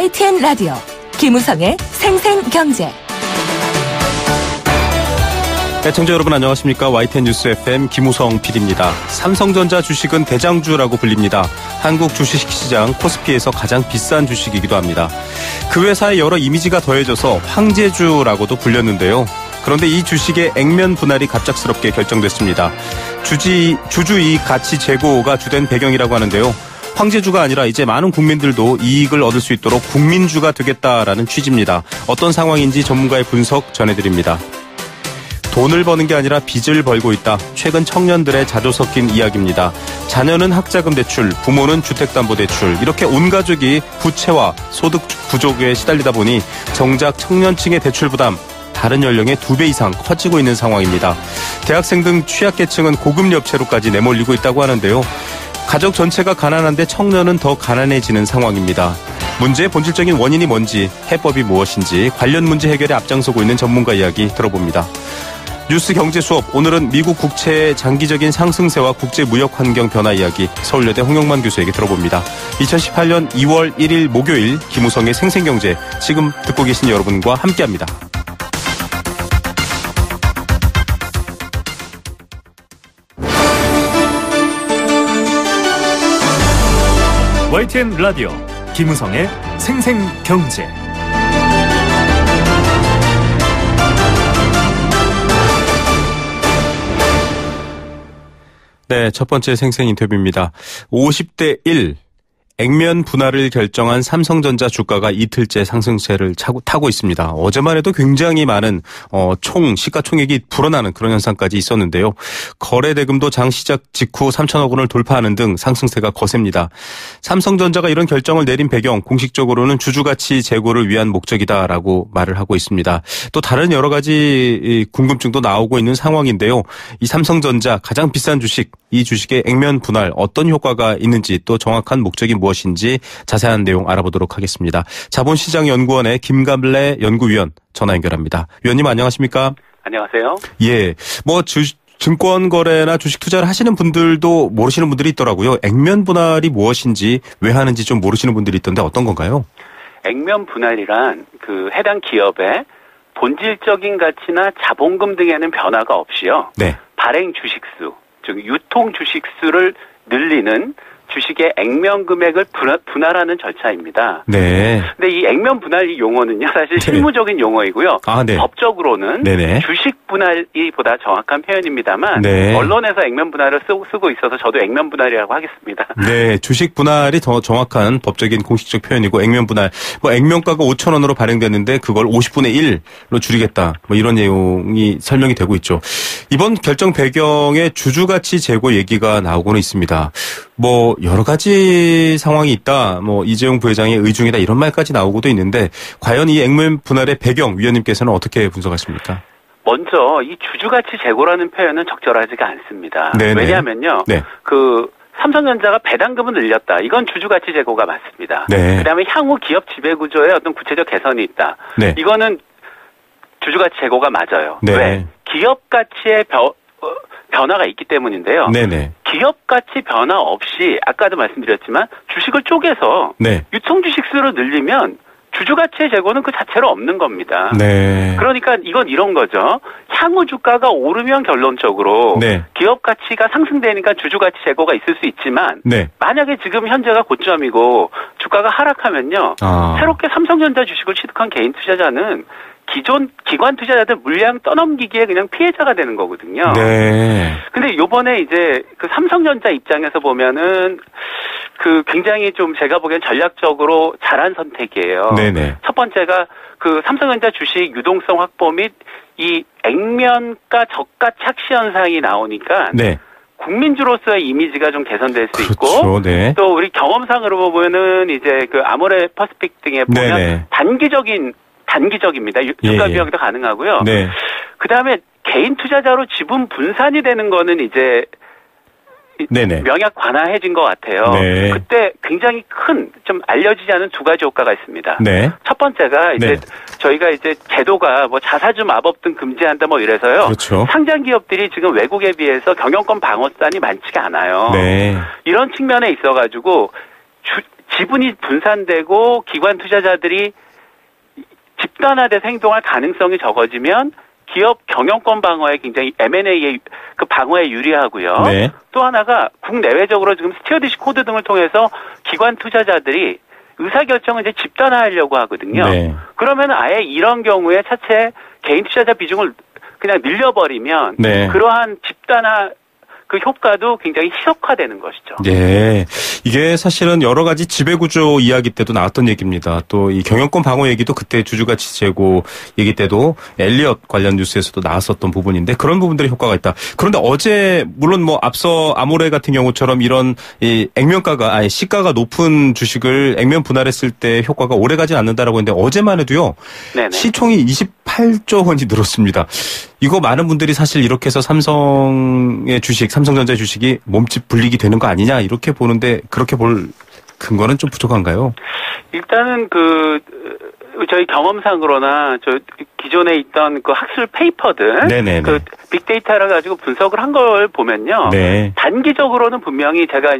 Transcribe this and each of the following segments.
YTN 라디오 김우성의 생생경제. 시청자 여러분 안녕하십니까. YTN 뉴스 FM 김우성 PD입니다. 삼성전자 주식은 대장주라고 불립니다. 한국 주식시장 코스피에서 가장 비싼 주식이기도 합니다. 그 회사의 여러 이미지가 더해져서 황제주라고도 불렸는데요. 그런데 이 주식의 액면 분할이 갑작스럽게 결정됐습니다. 주주이익 가치 제고가 주된 배경이라고 하는데요. 황제주가 아니라 이제 많은 국민들도 이익을 얻을 수 있도록 국민주가 되겠다라는 취지입니다. 어떤 상황인지 전문가의 분석 전해드립니다. 돈을 버는 게 아니라 빚을 벌고 있다. 최근 청년들의 자주 섞인 이야기입니다. 자녀는 학자금 대출, 부모는 주택담보대출, 이렇게 온 가족이 부채와 소득 부족에 시달리다 보니 정작 청년층의 대출 부담, 다른 연령의 2배 이상 커지고 있는 상황입니다. 대학생 등 취약계층은 고금리업체로까지 내몰리고 있다고 하는데요. 가족 전체가 가난한데 청년은 더 가난해지는 상황입니다. 문제의 본질적인 원인이 뭔지, 해법이 무엇인지 관련 문제 해결에 앞장서고 있는 전문가 이야기 들어봅니다. 뉴스 경제 수업, 오늘은 미국 국채의 장기적인 상승세와 국제 무역 환경 변화 이야기 서울여대 홍영만 교수에게 들어봅니다. 2018년 2월 1일 목요일 김우성의 생생경제, 지금 듣고 계신 여러분과 함께합니다. YTN 라디오 김우성의 생생경제. 네, 첫 번째 생생 인터뷰입니다. 50대 1. 액면 분할을 결정한 삼성전자 주가가 이틀째 상승세를 타고 있습니다. 어제만 해도 굉장히 많은 시가총액이 불어나는 그런 현상까지 있었는데요. 거래 대금도 장 시작 직후 3천억 원을 돌파하는 등 상승세가 거셉니다. 삼성전자가 이런 결정을 내린 배경, 공식적으로는 주주가치 제고를 위한 목적이다라고 말을 하고 있습니다. 또 다른 여러 가지 궁금증도 나오고 있는 상황인데요. 이 삼성전자 가장 비싼 주식, 이 주식의 액면 분할 어떤 효과가 있는지, 또 정확한 목적이 무엇인지 자세한 내용 알아보도록 하겠습니다. 자본시장연구원의 김감래 연구위원 전화 연결합니다. 위원님 안녕하십니까? 안녕하세요. 예, 증권 거래나 주식 투자를 하시는 분들도 모르시는 분들이 있더라고요. 액면 분할이 무엇인지, 왜 하는지 좀 모르시는 분들이 있던데 어떤 건가요? 액면 분할이란 그 해당 기업의 본질적인 가치나 자본금 등에는 변화가 없이요. 네. 발행 주식수, 즉 유통 주식수를 늘리는 주식의 액면 금액을 분할하는 절차입니다. 네. 근데 이 액면 분할 용어는요, 사실 실무적인 용어이고요. 네. 법적으로는 네네. 주식 분할이 보다 정확한 표현입니다.만 네. 언론에서 액면 분할을 쓰고 있어서 저도 액면 분할이라고 하겠습니다. 네, 주식 분할이 더 정확한 법적인 공식적 표현이고, 액면 분할, 액면가가 5,000원으로 발행됐는데 그걸 50분의 1로 줄이겠다, 이런 내용이 설명이 되고 있죠. 이번 결정 배경에 주주가치 제고 얘기가 나오고는 있습니다. 여러 가지 상황이 있다, 이재용 부회장의 의중이다, 이런 말까지 나오고도 있는데, 과연 이 액면 분할의 배경, 위원님께서는 어떻게 분석하십니까? 먼저 이 주주가치 제고라는 표현은 적절하지가 않습니다. 네네. 왜냐하면요, 네. 삼성전자가 배당금을 늘렸다, 이건 주주가치 제고가 맞습니다. 네. 그다음에 향후 기업 지배구조에 어떤 구체적 개선이 있다, 네. 이거는 주주가치 제고가 맞아요. 네. 왜? 기업 가치의 변화가 있기 때문인데요. 네네. 기업 가치 변화 없이 아까도 말씀드렸지만 주식을 쪼개서 네. 유통 주식수를 늘리면 주주가치의 제고는 그 자체로 없는 겁니다. 네. 그러니까 이건 이런 거죠. 향후 주가가 오르면 결론적으로 네. 기업 가치가 상승되니까 주주가치 제고가 있을 수 있지만, 네. 만약에 지금 현재가 고점이고 주가가 하락하면요, 새롭게 삼성전자 주식을 취득한 개인 투자자는 기존 기관 투자자들 물량 떠넘기기에 그냥 피해자가 되는 거거든요. 네. 근데 요번에 이제 그 삼성전자 입장에서 보면은 굉장히 좀 제가 보기엔 전략적으로 잘한 선택이에요. 네네. 첫 번째가 삼성전자 주식 유동성 확보 및 이 액면가 저가 착시 현상이 나오니까, 네. 국민주로서의 이미지가 좀 개선될 수 있고, 그렇죠. 네. 또 우리 경험상으로 보면은 이제 아모레 퍼시픽 등에 보면 네네. 단기적입니다. 주가 비용도 가능하고요. 네. 그다음에 개인 투자자로 지분 분산이 되는 거는 이제 네네. 명약 관화해진 것 같아요. 네. 그때 굉장히 큰, 좀 알려지지 않은 두 가지 효과가 있습니다. 네. 첫 번째가 이제 저희가 이제 제도가 자사주 마법 등 금지한다 이래서요. 그렇죠. 상장 기업들이 지금 외국에 비해서 경영권 방어단이 많지가 않아요. 네. 이런 측면에 있어가지고 지분이 분산되고 기관 투자자들이 집단화돼서 행동할 가능성이 적어지면 기업 경영권 방어에 굉장히 M&A의 그 방어에 유리하고요. 네. 또 하나가 국내외적으로 지금 스튜어디시 코드 등을 통해서 기관 투자자들이 의사결정을 이제 집단화하려고 하거든요. 네. 그러면 아예 이런 경우에 차체 개인 투자자 비중을 그냥 늘려버리면 네. 그러한 집단화 그 효과도 굉장히 희석화되는 것이죠. 네. 이게 사실은 여러 가지 지배구조 이야기 때도 나왔던 얘기입니다. 또 이 경영권 방어 얘기도 그때 주주가치 제고 얘기 때도 엘리엇 관련 뉴스에서도 나왔었던 부분인데 그런 부분들이 효과가 있다. 그런데 어제 물론 뭐 앞서 아모레 같은 경우처럼 이런 이 시가가 높은 주식을 액면 분할했을 때 효과가 오래 가진 않는다라고 했는데 어제만 해도요. 네네. 시총이 28조 원이 늘었습니다. 이거 많은 분들이 사실 이렇게 해서 삼성전자 주식이 몸집 불리기 되는 거 아니냐 이렇게 보는데 그렇게 볼 근거는 좀 부족한가요? 일단은 저희 경험상으로나 기존에 있던 그 학술 페이퍼들 네네네. 그 빅데이터를 가지고 분석을 한 걸 보면요. 네. 단기적으로는 분명히 제가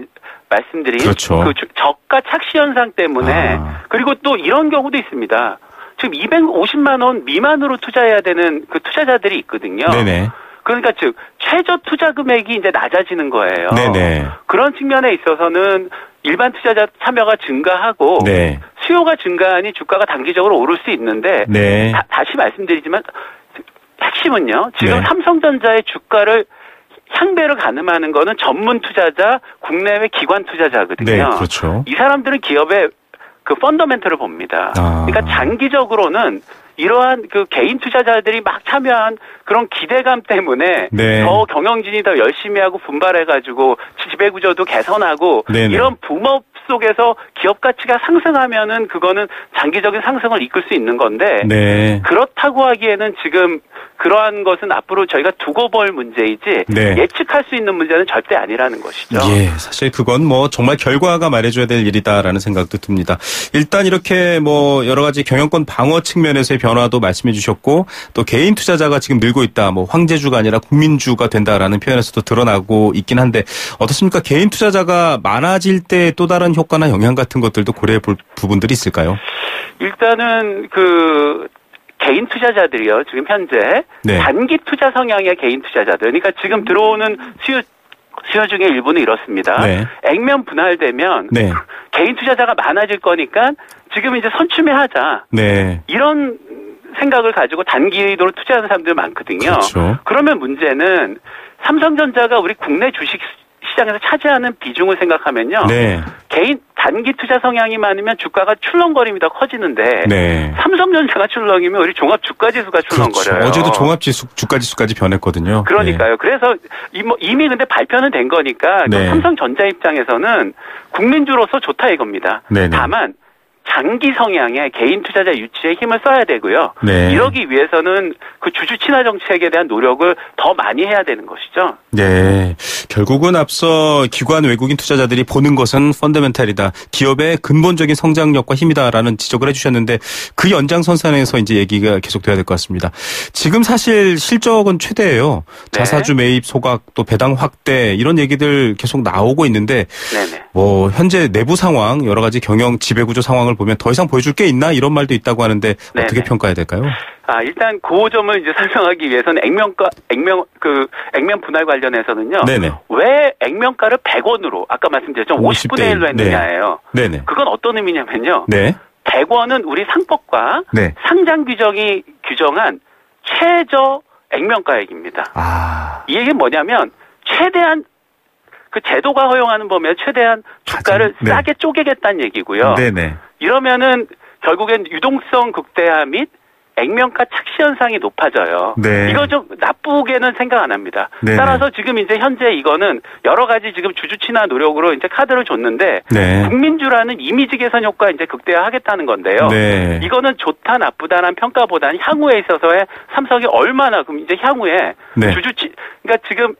말씀드린 그렇죠. 그 저가 착시 현상 때문에 그리고 또 이런 경우도 있습니다. 지금 250만 원 미만으로 투자해야 되는 그 투자자들이 있거든요. 네네. 그러니까 즉 최저 투자 금액이 이제 낮아지는 거예요. 네네. 그런 측면에 있어서는 일반 투자자 참여가 증가하고 네. 수요가 증가하니 주가가 단기적으로 오를 수 있는데 네. 다시 말씀드리지만 핵심은요. 지금 네. 삼성전자의 주가를 향배를 가늠하는 거는 전문 투자자, 국내외 기관 투자자거든요. 네, 그렇죠. 이 사람들은 기업의 그 펀더멘털을 봅니다. 그러니까 장기적으로는 이러한 그 개인 투자자들이 막 참여한 그런 기대감 때문에 네. 더 경영진이 더 열심히 하고 분발해가지고 지배구조도 개선하고 네네. 이런 붐업 속에서 기업 가치가 상승하면은 그거는 장기적인 상승을 이끌 수 있는 건데 네. 그렇다고 하기에는 지금 그러한 것은 앞으로 저희가 두고 볼 문제이지 네. 예측할 수 있는 문제는 절대 아니라는 것이죠. 예, 사실 그건 뭐 정말 결과가 말해줘야 될 일이다라는 생각도 듭니다. 일단 이렇게 뭐 여러 가지 경영권 방어 측면에서의 변화도 말씀해 주셨고 또 개인 투자자가 지금 늘고 있다. 뭐 황제주가 아니라 국민주가 된다라는 표현에서도 드러나고 있긴 한데 어떻습니까? 개인 투자자가 많아질 때 또 다른 효과나 영향 같은 것들도 고려해 볼 부분들이 있을까요? 일단은 개인 투자자들이요. 지금 현재 네. 단기 투자 성향의 개인 투자자들. 그러니까 지금 들어오는 수요 중에 일부는 이렇습니다. 네. 액면 분할되면 네. 개인 투자자가 많아질 거니까 지금 이제 선취매하자. 네. 이런 생각을 가지고 단기로 투자하는 사람들 많거든요. 그렇죠. 그러면 문제는 삼성전자가 우리 국내 주식 시장에서 차지하는 비중을 생각하면요. 네. 개인 단기 투자 성향이 많으면 주가가 출렁거림이 더 커지는데 네. 삼성전자가 출렁이면 우리 종합 주가지수가 출렁거려요. 그렇죠. 어제도 종합 주가지수까지 변했거든요. 그러니까요. 네. 그래서 이미 근데 발표는 된 거니까 네. 삼성전자 입장에서는 국민주로서 좋다 이겁니다. 네네. 다만 장기 성향의 개인 투자자 유치에 힘을 써야 되고요. 네. 이러기 위해서는 그 주주 친화 정책에 대한 노력을 더 많이 해야 되는 것이죠. 네. 결국은 앞서 기관 외국인 투자자들이 보는 것은 펀더멘탈이다. 기업의 근본적인 성장력과 힘이다라는 지적을 해주셨는데 그 연장선상에서 이제 얘기가 계속돼야 될 것 같습니다. 지금 사실 실적은 최대예요. 네. 자사주 매입 소각 또 배당 확대 이런 얘기들 계속 나오고 있는데 네네. 뭐 현재 내부 상황 여러 가지 경영 지배구조 상황을 보면 더 이상 보여줄 게 있나 이런 말도 있다고 하는데 네네. 어떻게 평가해야 될까요? 일단 그 점을 이제 설명하기 위해서는 액면 분할 관련해서는요. 네네. 왜 액면가를 100원으로 아까 말씀드렸죠. 50분의 1로 했느냐예요. 네네. 그건 어떤 의미냐면요. 네. 100원은 우리 상법과 네. 상장 규정이 규정한 최저 액면가액입니다. 이 얘기는 뭐냐면 최대한 그 제도가 허용하는 범위에 최대한 주가를 네. 싸게 쪼개겠다는 얘기고요. 네네. 이러면은 결국엔 유동성 극대화 및 액면가 착시 현상이 높아져요. 네. 이거 좀 나쁘게는 생각 안 합니다. 네네. 따라서 지금 이제 현재 이거는 여러 가지 지금 주주 친화 노력으로 이제 카드를 줬는데 네. 국민주라는 이미지 개선 효과 이제 극대화하겠다는 건데요. 네. 이거는 좋다 나쁘다라는 평가보다는 향후에 있어서의 삼성이 얼마나 그럼 이제 향후에 네. 그러니까 지금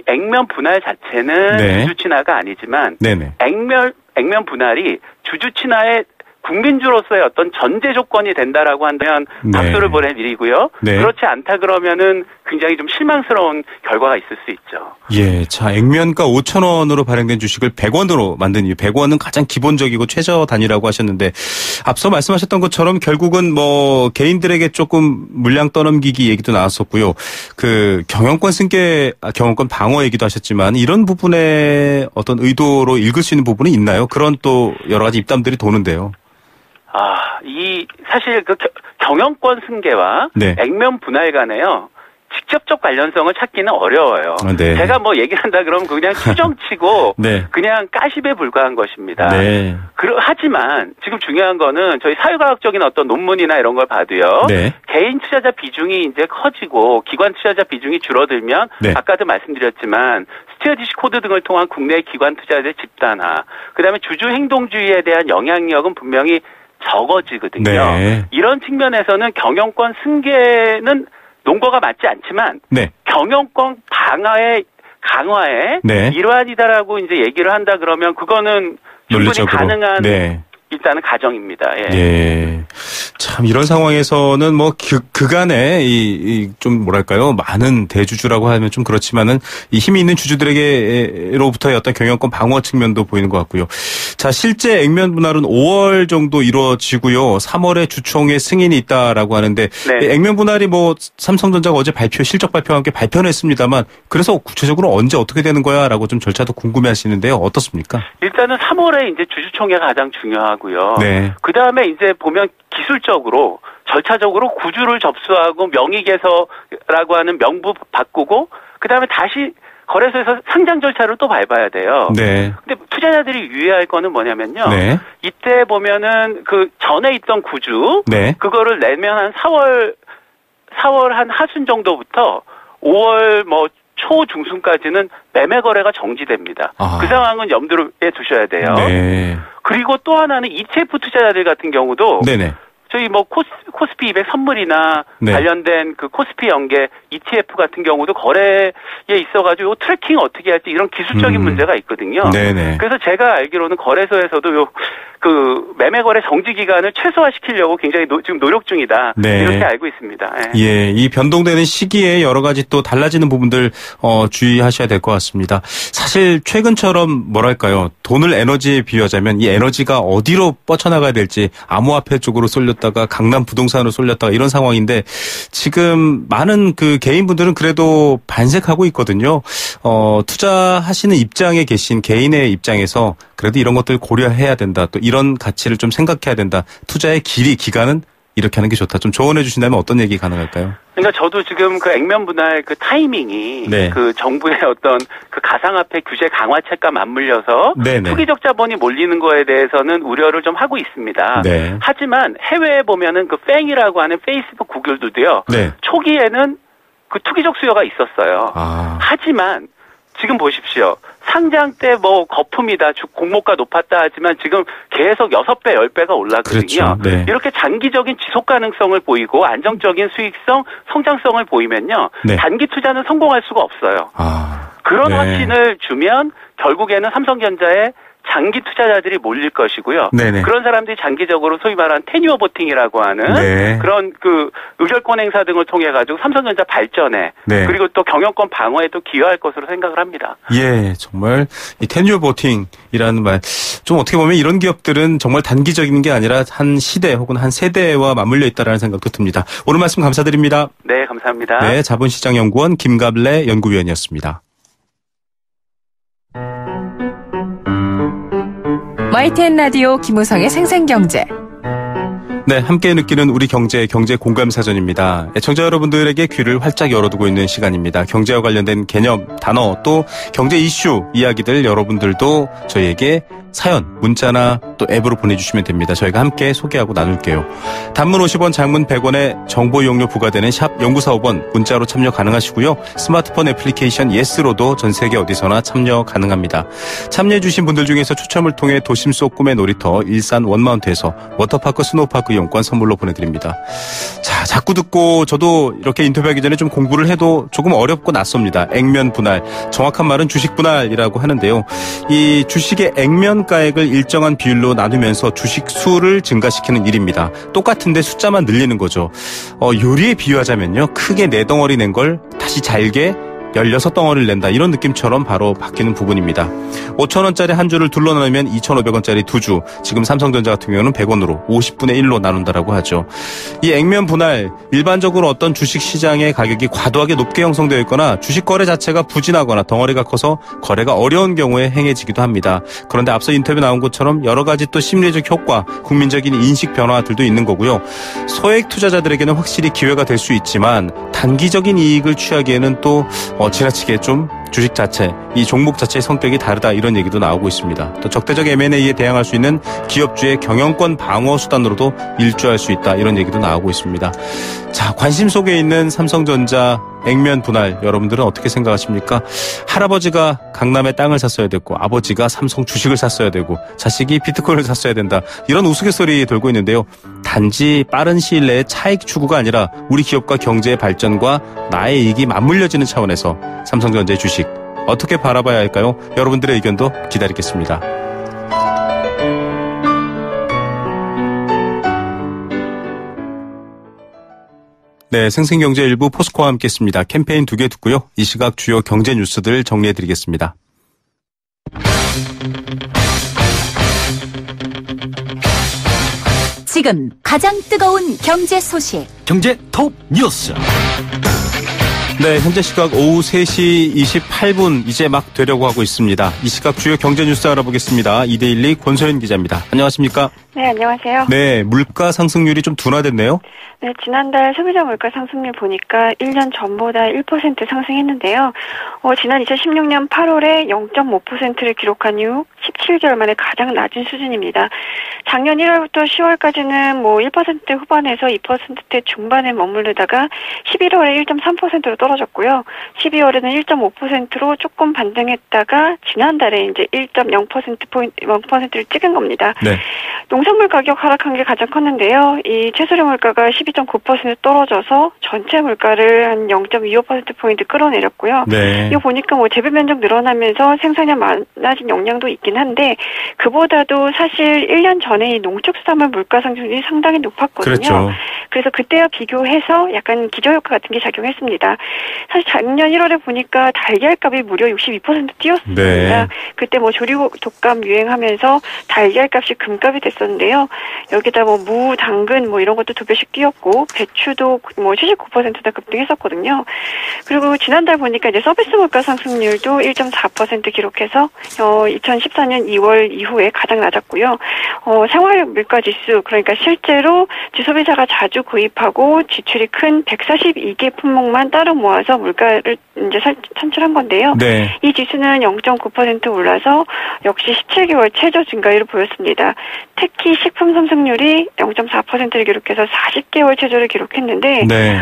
액면 분할 자체는 네. 주주 친화가 아니지만 네네. 액면 분할이 주주 친화의 국민주로서의 어떤 전제 조건이 된다라고 한다면 박수를 보내드리고요. 그렇지 않다 그러면은 굉장히 좀 실망스러운 결과가 있을 수 있죠. 예, 자, 액면가 5,000원으로 발행된 주식을 100원으로 만든 이유, 100원은 가장 기본적이고 최저 단위라고 하셨는데, 앞서 말씀하셨던 것처럼 결국은 뭐 개인들에게 조금 물량 떠넘기기 얘기도 나왔었고요. 그 경영권 승계, 경영권 방어 얘기도 하셨지만, 이런 부분에 어떤 의도로 읽을 수 있는 부분이 있나요? 그런 또 여러 가지 입담들이 도는데요. 사실 그 경영권 승계와 액면 분할 간에요. 직접적 관련성을 찾기는 어려워요. 제가 뭐 얘기를 한다 그러면 그냥 추정치고 그냥 까십에 불과한 것입니다. 하지만 지금 중요한 거는 저희 사회과학적인 어떤 논문이나 이런 걸 봐도요. 개인 투자자 비중이 이제 커지고 기관 투자자 비중이 줄어들면 아까도 말씀드렸지만 스튜어디시 코드 등을 통한 국내 기관 투자자의 집단화, 그다음에 주주 행동주의에 대한 영향력은 분명히 적어지거든요. 이런 측면에서는 경영권 승계는 논거가 맞지 않지만 경영권 강화의 일환이다라고 이제 얘기를 한다 그러면 그거는 충분히 가능한 일단은 가정입니다. 예. 참 이런 상황에서는 뭐 그간에 좀 뭐랄까요, 많은 대주주라고 하면 좀 그렇지만은 이 힘이 있는 주주들에게로부터의 어떤 경영권 방어 측면도 보이는 것 같고요. 자, 실제 액면 분할은 5월 정도 이루어지고요. 3월에 주총에 승인이 있다라고 하는데 액면 분할이 뭐 삼성전자가 어제 실적 발표와 함께 발표는 했습니다만, 그래서 구체적으로 언제 어떻게 되는 거야라고 좀 절차도 궁금해하시는데요. 어떻습니까? 일단은 3월에 이제 주주총회가 가장 중요하고요. 그 다음에 이제 보면 기술적으로 절차적으로 구주를 접수하고 명의개설라고 하는 명부 바꾸고 그 다음에 다시 거래소에서 상장 절차를 또 밟아야 돼요. 근데 투자자들이 유의할 거는 뭐냐면요. 이때 보면은 그 전에 있던 구주 그거를 내면 한 4월 한 하순 정도부터 5월 뭐 초 중순까지는 매매 거래가 정지됩니다. 그 상황은 염두에 두셔야 돼요. 그리고 또 하나는 ETF 투자자들 같은 경우도 저희 뭐 코스피 200 선물이나 관련된 그 코스피 연계 ETF 같은 경우도 거래에 있어가지고 트래킹 어떻게 할지 이런 기술적인 문제가 있거든요. 그래서 제가 알기로는 거래소에서도 그 매매 거래 정지 기간을 최소화시키려고 굉장히 지금 노력 중이다. 이렇게 알고 있습니다. 이 변동되는 시기에 여러 가지 또 달라지는 부분들 주의하셔야 될 것 같습니다. 사실 최근처럼 뭐랄까요, 돈을 에너지에 비유하자면 이 에너지가 어디로 뻗쳐나가야 될지 암호화폐 쪽으로 쏠렸다가 강남 부동산으로 쏠렸다가 이런 상황인데, 지금 많은 그 개인분들은 그래도 반색하고 있거든요. 투자하시는 입장에 계신 개인의 입장에서 그래도 이런 것들 고려해야 된다. 또 이런 가치를 좀 생각해야 된다. 투자의 기간은 이렇게 하는 게 좋다. 좀 조언해 주신다면 어떤 얘기 가능할까요? 그러니까 저도 지금 그 액면 분할 그 타이밍이 그 정부의 어떤 그 가상화폐 규제 강화책과 맞물려서 투기적 자본이 몰리는 거에 대해서는 우려를 좀 하고 있습니다. 하지만 해외에 보면은 그 팽이라고 하는 페이스북 구글들도요. 초기에는 그 투기적 수요가 있었어요. 하지만 지금 보십시오. 상장 때 뭐 거품이다, 공모가 높았다 하지만 지금 계속 6배, 10배가 올랐거든요. 이렇게 장기적인 지속 가능성을 보이고 안정적인 수익성, 성장성을 보이면요. 단기 투자는 성공할 수가 없어요. 그런 확신을 주면 결국에는 삼성전자에 장기 투자자들이 몰릴 것이고요. 그런 사람들이 장기적으로 소위 말하는 테뉴어 보팅이라고 하는 그런 그 의결권 행사 등을 통해 가지고 삼성전자 발전에 그리고 또 경영권 방어에도 기여할 것으로 생각을 합니다. 정말 이 테뉴어 보팅이라는 말, 좀 어떻게 보면 이런 기업들은 정말 단기적인 게 아니라 한 시대 혹은 한 세대와 맞물려 있다라는 생각도 듭니다. 오늘 말씀 감사드립니다. 네, 감사합니다. 자본시장연구원 김갑래 연구위원이었습니다. YTN 라디오 김우성의 생생경제. 함께 느끼는 우리 경제 공감사전입니다. 애청자 여러분들에게 귀를 활짝 열어두고 있는 시간입니다. 경제와 관련된 개념, 단어, 또 경제 이슈 이야기들 여러분들도 저희에게 사연, 문자나 또 앱으로 보내주시면 됩니다. 저희가 함께 소개하고 나눌게요. 단문 50원, 장문 100원의 정보 이용료 부과되는 샵 0945번 문자로 참여 가능하시고요. 스마트폰 애플리케이션 예스로도 전 세계 어디서나 참여 가능합니다. 참여해주신 분들 중에서 추첨을 통해 도심 속 꿈의 놀이터 일산 원마운트에서 워터파크 스노우파크 이용권 선물로 보내드립니다. 자, 자꾸 듣고 저도 이렇게 인터뷰하기 전에 좀 공부를 해도 조금 어렵고 낯섭니다. 액면 분할, 정확한 말은 주식 분할이라고 하는데요. 이 주식의 액면 시간가액을 일정한 비율로 나누면서 주식 수를 증가시키는 일입니다. 똑같은데 숫자만 늘리는 거죠. 요리에 비유하자면요. 크게 4덩어리 낸 걸 다시 잘게 16덩어리를 낸다. 이런 느낌처럼 바로 바뀌는 부분입니다. 5,000원짜리 한 주를 둘러 나누면 2,500원짜리 2주. 지금 삼성전자 같은 경우는 100원으로 50분의 1로 나눈다라고 하죠. 이 액면 분할, 일반적으로 어떤 주식시장의 가격이 과도하게 높게 형성되어 있거나 주식 거래 자체가 부진하거나 덩어리가 커서 거래가 어려운 경우에 행해지기도 합니다. 그런데 앞서 인터뷰 나온 것처럼 여러 가지 또 심리적 효과, 국민적인 인식 변화들도 있는 거고요. 소액 투자자들에게는 확실히 기회가 될 수 있지만 단기적인 이익을 취하기에는 또 지나치게 좀 주식 자체, 이 종목 자체의 성격이 다르다 이런 얘기도 나오고 있습니다. 또 적대적 M&A에 대항할 수 있는 기업주의 경영권 방어 수단으로도 일조할 수 있다 이런 얘기도 나오고 있습니다. 자, 관심 속에 있는 삼성전자 액면 분할 여러분들은 어떻게 생각하십니까? 할아버지가 강남에 땅을 샀어야 됐고 아버지가 삼성 주식을 샀어야 되고 자식이 비트코인을 샀어야 된다. 이런 우스갯소리 돌고 있는데요. 단지 빠른 시일 내에 차익 추구가 아니라 우리 기업과 경제의 발전과 나의 이익이 맞물려지는 차원에서 삼성전자의 주식 어떻게 바라봐야 할까요? 여러분들의 의견도 기다리겠습니다. 네, 생생경제 일부 포스코와 함께했습니다. 캠페인 2개 듣고요. 이 시각 주요 경제 뉴스들 정리해드리겠습니다. 지금 가장 뜨거운 경제 소식. 경제 톱 뉴스. 네, 현재 시각 오후 3시 28분 이제 막 되려고 하고 있습니다. 이 시각 주요 경제 뉴스 알아보겠습니다. 이데일리 권소연 기자입니다. 안녕하십니까? 네, 안녕하세요. 네, 물가 상승률이 좀 둔화됐네요. 네, 지난달 소비자 물가 상승률 보니까 1년 전보다 1% 상승했는데요. 지난 2016년 8월에 0.5%를 기록한 이후 17개월 만에 가장 낮은 수준입니다. 작년 1월부터 10월까지는 1% 후반에서 2%대 중반에 머무르다가 11월에 1.3%로 떨어졌고요. 12월에는 1.5%로 조금 반등했다가 지난달에 이제 1.0%를 찍은 겁니다. 네. 농산물 가격 하락한 게 가장 컸는데요. 이 채소류 물가가 12.9% 떨어져서 전체 물가를 한 0.25%포인트 끌어내렸고요. 네. 이거 보니까 재배 면적 늘어나면서 생산량 많아진 영향도 있긴 한데 그보다도 사실 1년 전에 이 농축수산물 물가 상승률이 상당히 높았거든요. 그렇죠. 그래서 그때와 비교해서 약간 기저효과 같은 게 작용했습니다. 사실 작년 1월에 보니까 달걀값이 무려 62% 뛰었습니다. 네. 그때 조류 독감 유행하면서 달걀값이 금값이 됐었는데요. 여기다 무, 당근 이런 것도 2배씩 뛰었고 배추도 79%나 급등했었거든요. 그리고 지난달 보니까 이제 서비스 물가 상승률도 1.4% 기록해서 2014년 2월 이후에 가장 낮았고요. 생활 물가 지수 그러니까 실제로 소비자가 자주 구입하고 지출이 큰 142개 품목만 따로 모아서 물가를 이제 산출한 건데요. 네. 이 지수는 0.9% 올라서 역시 17개월 최저 증가율을 보였습니다. 특히 식품 상승률이 0.4%를 기록해서 40개월 최저를 기록했는데 네.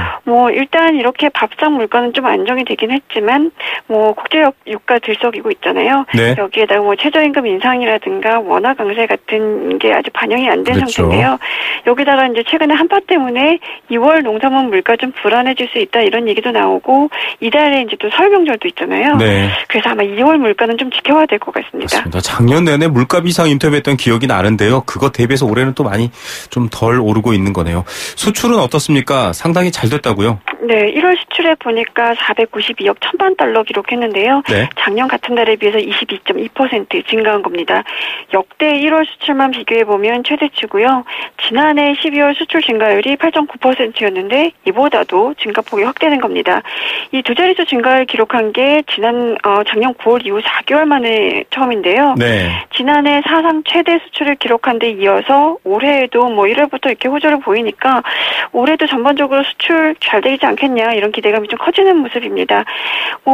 일단 이렇게 밥상 물가는 좀 안정이 되긴 했지만 국제 유가 들썩이고 있잖아요. 네. 여기에다가 최저임금 인상이라든가 원화 강세 같은 게 아직 반영이 안 된 그렇죠. 상태인데요. 여기다가 이제 최근에 한파 때문에 2월 농산물 물가 좀 불안해질 수 있다 이런 얘기도 나오고 이달에 이제 또 설 명절도 있잖아요. 네. 그래서 아마 2월 물가는 좀 지켜봐야 될 것 같습니다. 맞습니다. 작년 내내 물가 비상 인터뷰했던 기억이 나는데요. 그것 대비해서 올해는 또 많이 좀 덜 오르고 있는 거네요. 수출은 어떻습니까? 상당히 잘 됐다고요? 네, 1월 수출에 보니까 492억 1000만 달러 기록했는데요. 네. 작년 같은 달에 비해서 22.2% 증가한 겁니다. 역대 1월 수출만 비교해보면 최대치고요. 지난해 12월 수출 증가율이 8.9%였는데 이보다도 증가폭이 확대된 겁니다. 이 두 자릿수 증가를 기록한 게 작년 9월 이후 4개월 만에 처음인데요. 네. 지난해 사상 최대 수출을 기록한 데 이어서 올해에도 1월부터 이렇게 호조를 보이니까 올해도 전반적으로 수출 잘 되지 않겠냐 이런 기대감이 좀 커지는 모습입니다.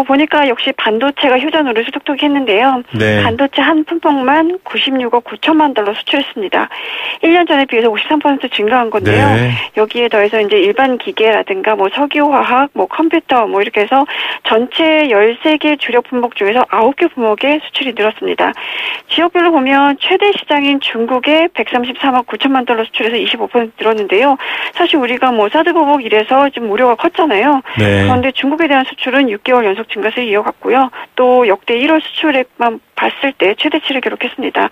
보니까 역시 반도체가 효자노릇을 톡톡히 했는데요. 네. 반도체 한 품목만 96억 9천만 달러 수출했습니다. 1년 전에 비해서 53% 증가한 건데요. 네. 여기에 더해서 이제 일반 기계라든가 석유화학, 컴퓨터 이렇게 해서 전체 13개 주력 품목 중에서 9개 품목의 수출이 늘었습니다. 지역별로 보면 최대 시장인 중국에 133억 9천만 달러 수출해서 25% 늘었는데요. 사실 우리가 사드 보복 이래서 좀 우려가 컸잖아요. 네. 그런데 중국에 대한 수출은 6개월 연속 증가세를 이어갔고요. 미국도 역대 1월 수출액만 봤을 때 최대치를 기록했습니다.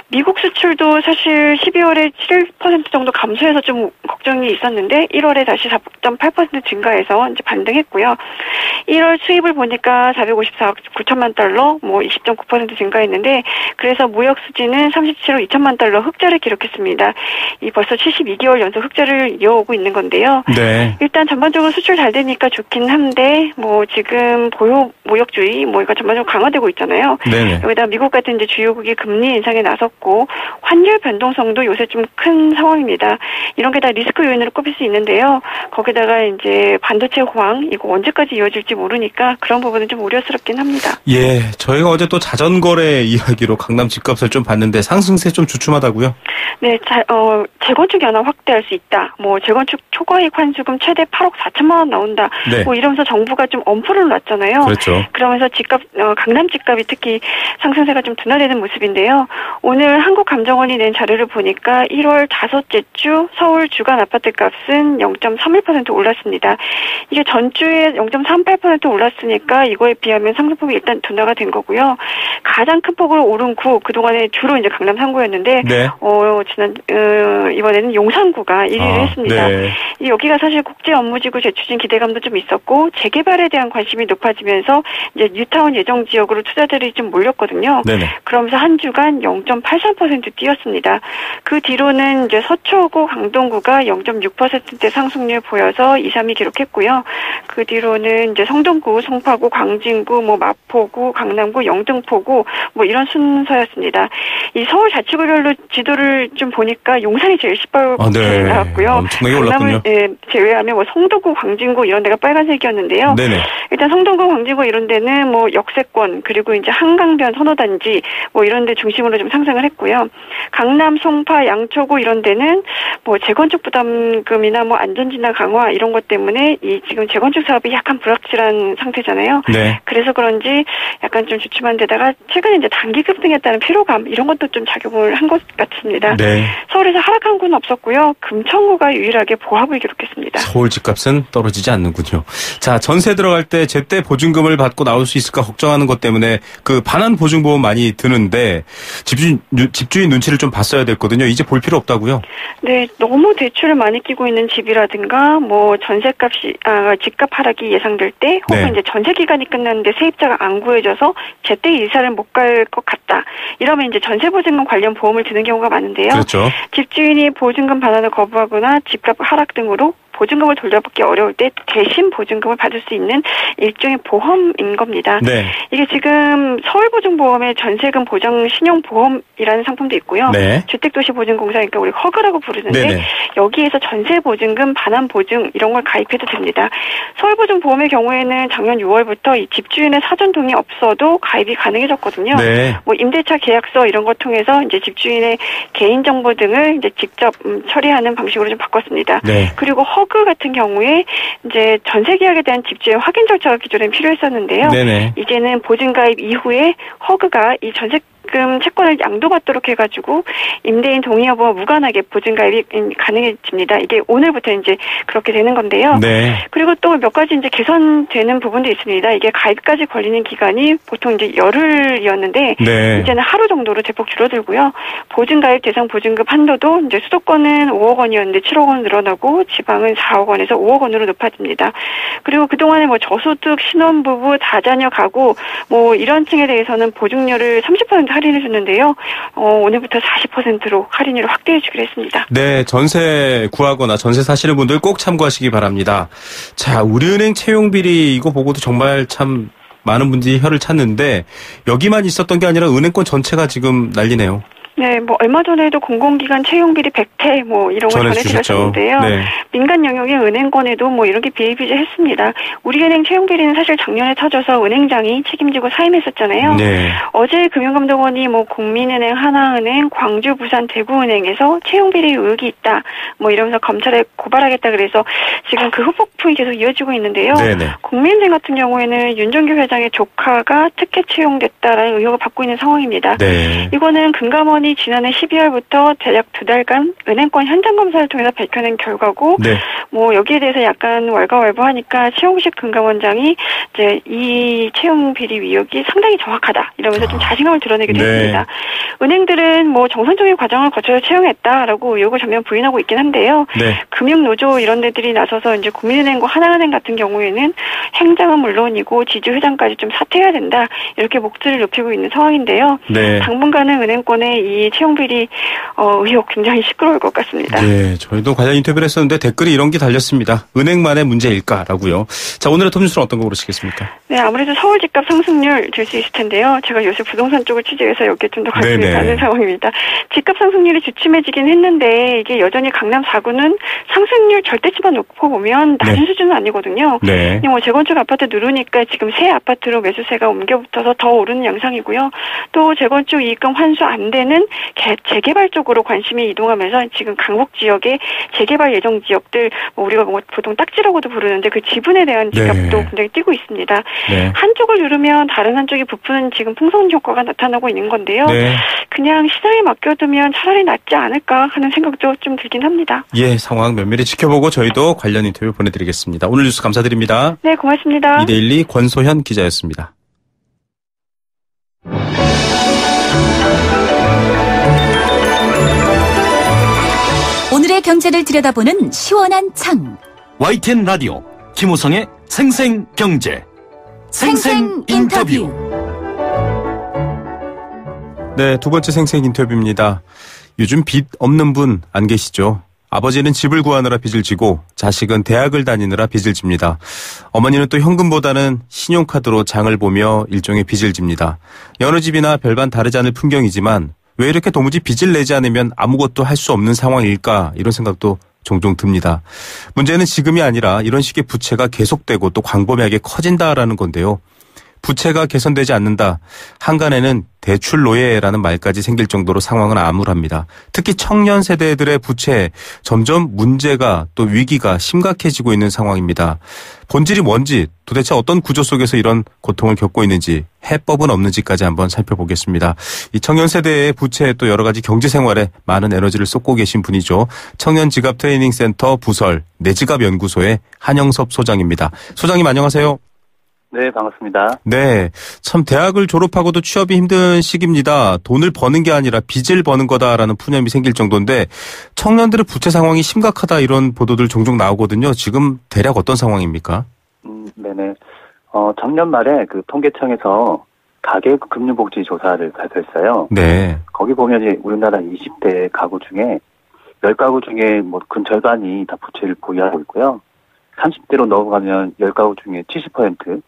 미국 수출도 사실 12월에 7% 정도 감소해서 좀 걱정이 있었는데 1월에 다시 4.8% 증가해서 이제 반등했고요. 1월 수입을 보니까 454억 9천만 달러, 뭐 20.9% 증가했는데 그래서 무역 수지는 37억 2천만 달러 흑자를 기록했습니다. 이 벌써 72개월 연속 흑자를 이어오고 있는 건데요. 네. 일단 전반적으로 수출 잘 되니까 좋긴 한데 뭐 지금 보호 무역주의 뭐 이거 전반적으로 강화되고 있잖아요. 네네. 여기다 미국 같은 이제 주요국이 금리 인상에 나섰고 환율 변동성도 요새 좀 큰 상황입니다. 이런 게 다 리스크 요인으로 꼽힐 수 있는데요. 거기다가 이제 반도체 호황 이거 언제까지 이어질지 모르니까 그런 부분은 좀 우려스럽긴 합니다. 예, 저희가 어제 또 자전거래 이야기로 강남 집값을 좀 봤는데 상승세 좀 주춤하다고요? 네, 재건축 연합 확대할 수 있다. 뭐 재건축 초과이익 환수금 최대 8억 4천만 원 나온다. 네. 뭐 이러면서 정부가 좀 엄포를 놨잖아요. 그렇죠. 그러면서 집값 강남 집값이 특히 상승세가 좀 둔화되는 모습인데요. 오늘 한국감정원이 낸 자료를 보니까 1월 다섯째 주 서울 주간 아파트값은 0.31% 올랐습니다. 이게 전주에 0.38% 올랐으니까 이거에 비하면 상승폭이 일단 둔화가 된 거고요. 가장 큰 폭으로 오른 구 그동안에 주로 이제 강남 3구였는데 네. 이번에는 용산구가 1위를 했습니다. 네. 여기가 사실 국제 업무지구 재추진 기대감도 좀 있었고 재개발에 대한 관심이 높아지면서 이제 뉴타운 예정 지역으로 투자들이 좀 몰렸거든요. 네네. 그러면서 한 주간 0.83% 뛰었습니다. 그 뒤로는 이제 서초구, 강동구가 0.6%대 상승률 보여서 2, 3위 기록했고요. 그 뒤로는 이제 성동구, 송파구, 광진구, 뭐 마포구, 강남구, 영등포구 뭐 이런 순서였습니다. 이 서울 자치구별로 지도를 좀 보니까 용산이 제일 시뻘겋게 나왔고요. 엄청나게 올랐군요. 제외하면 뭐 성동구, 광진구 이런 데가 빨간색이었는데요. 네네. 일단 성동구, 광진구 이런 데는 뭐 역세권 그리고 이제 한강변 선호단지 뭐 이런 데 중심으로 좀 상승을 했고요. 강남, 송파, 양초구 이런 데는 뭐 재건축 부담금이나 뭐 안전진단 강화 이런 것 때문에 이 지금 재건축 사업이 약간 불확실한 상태잖아요. 네. 그래서 그런지 약간 좀 주춤한 데다가 최근에 이제 단기 급등했다는 피로감 이런 것도 좀 작용을 한 것 같습니다. 네. 서울에서 하락한 구는 없었고요. 금천구가 유일하게 보합을 기록했습니다. 서울 집값은 떨어지지 않는군요. 자, 전세 들어갈 때 제때 보증금을 받고 나올 수 있을까 걱정하는 것 때문에 그 반환 보증보험 많이 드는데 집주인 눈치를 좀 봤어야 됐거든요. 이제 볼 필요 없다고요? 네, 너무 대출을 많이 끼고 있는 집이라든가 뭐 집값 하락이 예상될 때 혹은 네. 이제 전세 기간이 끝났는데 세입자가 안 구해져서 제때 이사를 못 갈 것 같다. 이러면 이제 전세 보증금 관련 보험을 드는 경우가 많은데요. 그렇죠. 집주인이 보증금 반환을 거부하거나 집값 하락 등으로 보증금을 돌려받기 어려울 때 대신 보증금을 받을 수 있는 일종의 보험인 겁니다. 네. 이게 지금 서울보증보험의 전세금 보장 신용보험이라는 상품도 있고요. 네. 주택도시보증공사 그러니까 우리 허그라고 부르는데 네네. 여기에서 전세보증금, 반환보증 이런 걸 가입해도 됩니다. 서울보증보험의 경우에는 작년 6월부터 이 집주인의 사전 동의 없어도 가입이 가능해졌거든요. 네. 뭐 임대차 계약서 이런 걸 통해서 이제 집주인의 개인정보 등을 이제 직접 처리하는 방식으로 좀 바꿨습니다. 네. 그리고 허그 같은 경우에 이제 전세 계약에 대한 집주의 확인 절차가 기존엔 필요했었는데요. 네네. 이제는 보증 가입 이후에 허그가 이 전세금 채권을 양도받도록 해가지고 임대인 동의 여부와 무관하게 보증 가입이 가능해집니다. 이게 오늘부터 이제 그렇게 되는 건데요. 네. 그리고 또 몇 가지 이제 개선되는 부분도 있습니다. 이게 가입까지 걸리는 기간이 보통 이제 열흘이었는데 네. 이제는 하루 정도로 대폭 줄어들고요. 보증 가입 대상 보증금 한도도 이제 수도권은 5억 원이었는데 7억 원 늘어나고 지방은 4억 원에서 5억 원으로 높아집니다. 그리고 그동안에 뭐 저소득, 신혼부부, 다자녀 가구 뭐 이런 층에 대해서는 보증료를 30% 할인해 줬는데요. 오늘부터 40%로 할인율을 확대해 주기로 했습니다. 네, 전세 구하거나 전세 사시는 분들 꼭 참고하시기 바랍니다. 자, 우리은행 채용비리 이거 보고도 정말 참 많은 분들이 혀를 찾는데 여기만 있었던 게 아니라 은행권 전체가 지금 난리네요. 네, 뭐 얼마 전에도 공공기관 채용비리 100태 뭐 이런 걸 전해드렸었는데요. 네. 민간 영역의 은행권에도 뭐 이런 게 비일비재했습니다. 우리은행 채용비리는 사실 작년에 터져서 은행장이 책임지고 사임했었잖아요. 네. 어제 금융감독원이 뭐 국민은행, 하나은행, 광주, 부산, 대구은행에서 채용비리 의혹이 있다. 뭐 이러면서 검찰에 고발하겠다 그래서 지금 그 후폭풍이 계속 이어지고 있는데요. 네네. 국민은행 같은 경우에는 윤종규 회장의 조카가 특혜 채용됐다라는 의혹을 받고 있는 상황입니다. 네. 이거는 금감원이 은행권이 지난해 12월부터 대략 2달간 은행권 현장 검사를 통해서 밝혀낸 결과고, 네. 뭐 여기에 대해서 약간 왈가왈부하니까 최용식 금감원장이 이제 이 채용 비리 의혹이 상당히 정확하다 이러면서 좀 자신감을 드러내기도 네. 했습니다. 은행들은 뭐 정상적인 과정을 거쳐서 채용했다라고 의혹을 전면 부인하고 있긴 한데요. 네. 금융노조 이런 데들이 나서서 이제 국민은행과 하나은행 같은 경우에는 행장은 물론이고 지주회장까지 좀 사퇴해야 된다 이렇게 목소리를 높이고 있는 상황인데요. 네. 당분간은 은행권의 이 채용 비리 의혹 굉장히 시끄러울 것 같습니다. 네, 저희도 관련 인터뷰를 했었는데 댓글이 이런 게 달렸습니다. 은행만의 문제일까라고요. 자, 오늘의 톱뉴스는 어떤 거 고르시겠습니까? 네, 아무래도 서울 집값 상승률 될 수 있을 텐데요. 제가 요새 부동산 쪽을 취재해서 여기에 좀 더 관심이 가는 상황입니다. 집값 상승률이 주춤해지긴 했는데 이게 여전히 강남 4구는 상승률 절대치만 놓고 보면 낮은 수준은 아니거든요. 네. 뭐 재건축 아파트 누르니까 지금 새 아파트로 매수세가 옮겨붙어서 더 오르는 양상이고요. 또 재건축 이익금 환수 안 되는 재개발 쪽으로 관심이 이동하면서 지금 강북 지역의 재개발 예정 지역들 뭐 우리가 뭐 보통 딱지라고도 부르는데 그 지분에 대한 지갑도 굉장히 뛰고 있습니다. 네. 한쪽을 누르면 다른 한쪽이 부푸는 지금 풍선 효과가 나타나고 있는 건데요. 네. 그냥 시장에 맡겨두면 차라리 낫지 않을까 하는 생각도 좀 들긴 합니다. 예, 상황 면밀히 지켜보고 저희도 관련 인터뷰 보내드리겠습니다. 오늘 뉴스 감사드립니다. 네, 고맙습니다. 이데일리 권소현 기자였습니다. 오늘의 경제를 들여다보는 시원한 창. YTN 라디오 김호성의 생생경제 생생인터뷰. 네, 두 번째 생생 인터뷰입니다. 요즘 빚 없는 분 안 계시죠? 아버지는 집을 구하느라 빚을 지고 자식은 대학을 다니느라 빚을 집니다. 어머니는 또 현금보다는 신용카드로 장을 보며 일종의 빚을 집니다. 여느 집이나 별반 다르지 않을 풍경이지만 왜 이렇게 도무지 빚을 내지 않으면 아무것도 할 수 없는 상황일까 이런 생각도 종종 듭니다. 문제는 지금이 아니라 이런 식의 부채가 계속되고 또 광범위하게 커진다라는 건데요. 부채가 개선되지 않는다. 한간에는 대출 노예라는 말까지 생길 정도로 상황은 암울합니다. 특히 청년 세대들의 부채 점점 문제가 또 위기가 심각해지고 있는 상황입니다. 본질이 뭔지 도대체 어떤 구조 속에서 이런 고통을 겪고 있는지 해법은 없는지까지 한번 살펴보겠습니다. 이 청년 세대의 부채 또 여러 가지 경제 생활에 많은 에너지를 쏟고 계신 분이죠. 청년 지갑 트레이닝 센터 부설 내지갑 연구소의 한영섭 소장입니다. 소장님 안녕하세요. 네, 반갑습니다. 네, 참 대학을 졸업하고도 취업이 힘든 시기입니다. 돈을 버는 게 아니라 빚을 버는 거다라는 푸념이 생길 정도인데 청년들의 부채 상황이 심각하다 이런 보도들 종종 나오거든요. 지금 대략 어떤 상황입니까? 네네. 작년 말에 그 통계청에서 가계금융복지 조사를 발표했어요. 네. 거기 보면 이제 우리나라 20대 가구 중에 10가구 중에 뭐 근 절반이 다 부채를 보유하고 있고요. 30대로 넘어가면 10가구 중에 70%,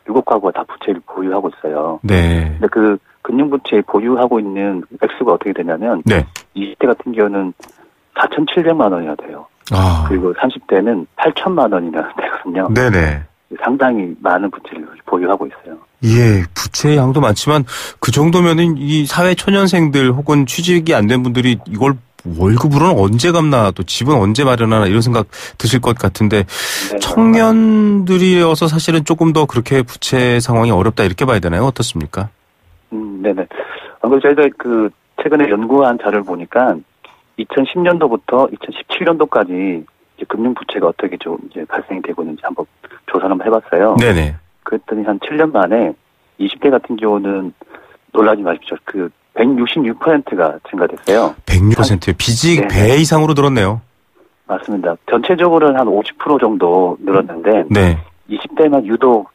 7가구가 다 부채를 보유하고 있어요. 네. 근데 그 금융부채 보유하고 있는 액수가 어떻게 되냐면, 네. 20대 같은 경우는 4,700만 원이나 돼요. 아. 그리고 30대는 8천만 원이나 되거든요. 네네. 상당히 많은 부채를 보유하고 있어요. 예, 부채의 양도 많지만 그 정도면은 이 사회 초년생들 혹은 취직이 안 된 분들이 이걸 월급으로는 언제 갚나 또 집은 언제 마련하나 이런 생각 드실 것 같은데 네, 청년들이어서 사실은 조금 더 그렇게 부채 상황이 어렵다 이렇게 봐야 되나요? 어떻습니까? 네네. 그리고 저희가 그 최근에 연구한 자료를 보니까 2010년도부터 2017년도까지 이제 금융 부채가 어떻게 좀 이제 발생이 되고 있는지 한번 조사를 한번 해봤어요. 네네. 그랬더니 한 7년 만에 20대 같은 경우는 놀라지 마십시오. 그 166%가 증가됐어요. 106%요. 빚이 네. 배 이상으로 늘었네요. 맞습니다. 전체적으로는 한 50% 정도 늘었는데 네. 20대만 유독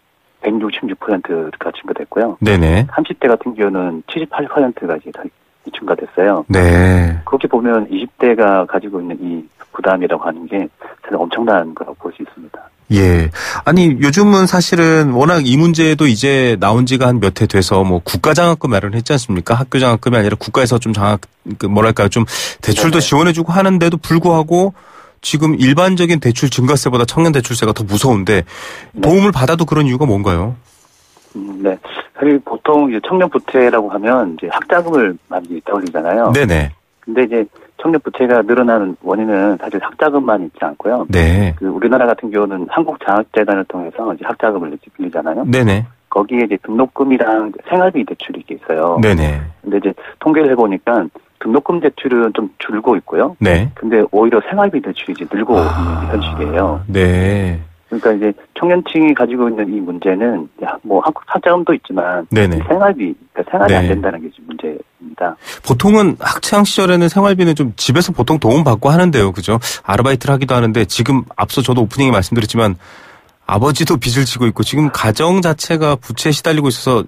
166%가 증가됐고요. 네네. 30대 같은 경우는 78%가 이제 다 증가됐어요. 네. 그렇게 보면 20대가 가지고 있는 이 부담이라고 하는 게 사실 엄청난 거라고 볼 수 있습니다. 예. 아니, 요즘은 사실은 워낙 이 문제도 이제 나온 지가 한 몇 해 돼서 뭐 국가장학금 마련했지 않습니까? 학교장학금이 아니라 국가에서 좀 뭐랄까요. 좀 대출도 네네. 지원해주고 하는데도 불구하고 지금 일반적인 대출 증가세보다 청년 대출세가 더 무서운데 도움을 받아도 그런 이유가 뭔가요? 네. 사실 보통 이제 청년 부채라고 하면 이제 학자금을 많이 떠올리잖아요. 네네. 근데 이제 청년 부채가 늘어나는 원인은 사실 학자금만 있지 않고요. 네. 그 우리나라 같은 경우는 한국장학재단을 통해서 이제 학자금을 빌리잖아요. 네네. 거기에 이제 등록금이랑 생활비 대출이 있어요. 네네. 근데 이제 통계를 해보니까 등록금 대출은 좀 줄고 있고요. 네. 근데 오히려 생활비 대출이 이제 늘고 있는 현실이에요. 네. 그러니까 이제 청년층이 가지고 있는 이 문제는 뭐 한국 사자금도 있지만 네네. 생활비, 그러니까 생활이 네. 안 된다는 게 문제입니다. 보통은 학창 시절에는 생활비는 좀 집에서 보통 도움 받고 하는데요, 그죠? 아르바이트를 하기도 하는데 지금 앞서 저도 오프닝에 말씀드렸지만 아버지도 빚을 지고 있고 지금 가정 자체가 부채에 시달리고 있어서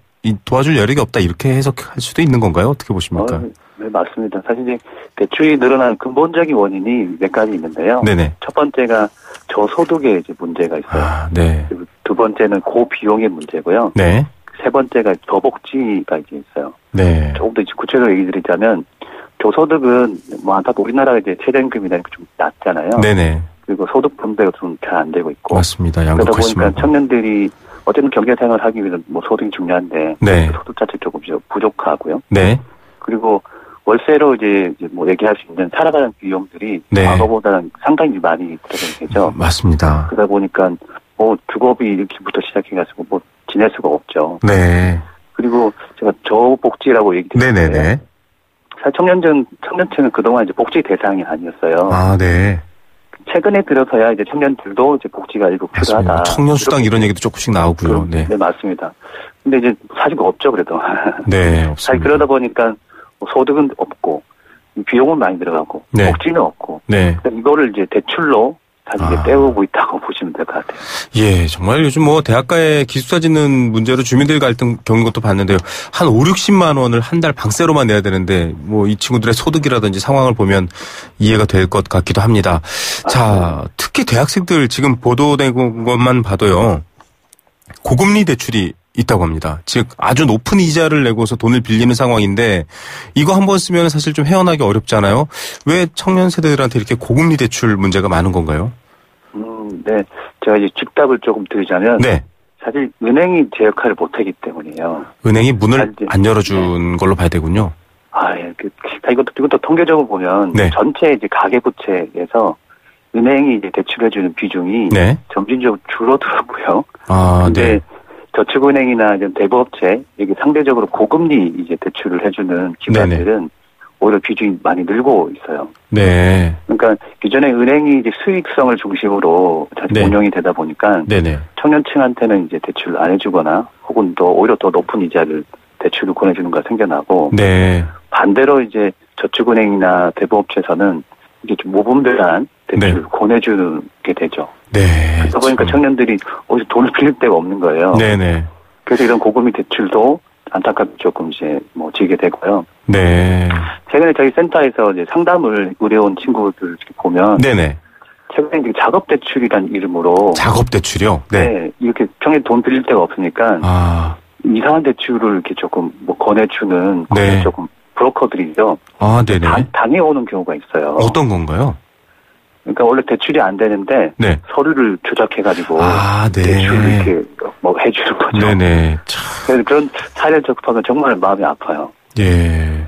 도와줄 여력이 없다 이렇게 해석할 수도 있는 건가요? 어떻게 보십니까? 네, 맞습니다. 사실 이제 대출이 늘어난 근본적인 원인이 몇 가지 있는데요. 네네. 첫 번째가 저소득의 이제 문제가 있어요. 네. 그리고 두 번째는 고비용의 문제고요. 네. 세 번째가 저복지가 이제 있어요. 네. 조금 더 구체적으로 얘기 드리자면 저소득은 뭐 안타깝게 우리나라가 이제 최저임금이나 좀 낮잖아요. 네네. 그리고 소득 분배가 좀 잘 안 되고 있고. 맞습니다. 그러다 양극화심하고. 보니까 청년들이 어쨌든 경제 생활을 하기 위해서 뭐 소득이 중요한데 네. 그 소득 자체 조금 부족하고요. 네. 그리고 월세로 이제 뭐 얘기할 수 있는 살아가는 비용들이 네. 과거보다는 상당히 많이 들어가게 되죠. 맞습니다. 그러다 보니까 뭐 주거비 이렇게부터 시작해가지고 뭐 지낼 수가 없죠. 네. 그리고 제가 저복지라고 얘기드렸는데 네네네. 사실 청년층은 그동안 이제 복지 대상이 아니었어요. 아, 네. 최근에 들어서야 이제 청년들도 이제 복지가 일부 필요하다. 청년수당 이런 얘기도 조금씩 나오고요. 네. 네, 맞습니다. 근데 이제 사실 없죠, 그래도. 네, 없습니다. 사실 그러다 보니까 소득은 없고, 비용은 많이 들어가고, 네. 복지는 없고, 네. 이거를 이제 대출로 사실 이제 때우고 있다고 보시면 될 것 같아요. 예, 정말 요즘 뭐 대학가에 기숙사 짓는 문제로 주민들 갈등 겪는 것도 봤는데요. 한 5, 60만 원을 한 달 방세로만 내야 되는데 뭐 이 친구들의 소득이라든지 상황을 보면 이해가 될 것 같기도 합니다. 자, 특히 대학생들 지금 보도된 것만 봐도요. 고금리 대출이 있다고 합니다. 즉 아주 높은 이자를 내고서 돈을 빌리는 상황인데 이거 한번 쓰면 사실 좀 헤어나기 어렵잖아요. 왜 청년 세대들한테 이렇게 고금리 대출 문제가 많은 건가요? 네. 제가 이제 즉답을 조금 드리자면. 네. 사실 은행이 제 역할을 못하기 때문이에요. 은행이 문을 안 열어준 걸로 봐야 되군요. 아, 예. 이것도 통계적으로 보면. 네. 전체 이제 가계부채에서 은행이 이제 대출해주는 비중이. 네. 점진적으로 줄어들었고요. 아, 근데 네. 저축은행이나 이런 대부업체, 여기 상대적으로 고금리 이제 대출을 해주는 기관들은 네네. 오히려 비중이 많이 늘고 있어요. 네. 그러니까 기존에 은행이 이제 수익성을 중심으로 사실 네. 운영이 되다 보니까 네네. 청년층한테는 이제 대출을 안 해주거나 혹은 더 오히려 더 높은 이자를 대출을 권해주는 거 생겨나고 네. 반대로 이제 저축은행이나 대부업체에서는 이게 좀 모분별한 대출을 네. 권해주게 되죠. 네. 그러다 보니까 청년들이 어디서 돈을 빌릴 데가 없는 거예요. 네네. 그래서 이런 고금리 대출도 안타깝게 조금 이제 뭐 지게 되고요. 네. 최근에 저희 센터에서 이제 상담을 의뢰온 친구들 보면 네네. 최근에 이제 작업 대출이라는 이름으로 작업 대출이요? 네. 네, 이렇게 평소에 돈 빌릴 데가 없으니까 아. 이상한 대출을 이렇게 조금 뭐 권해주는 네. 조금 브로커들이죠. 아, 네네. 당해오는 경우가 있어요. 어떤 건가요? 그러니까 원래 대출이 안 되는데 네. 서류를 조작해가지고 아, 네. 대출을 이렇게 뭐 해주는 거죠. 네네. 그래서 그런 사례를 접하면 정말 마음이 아파요. 예.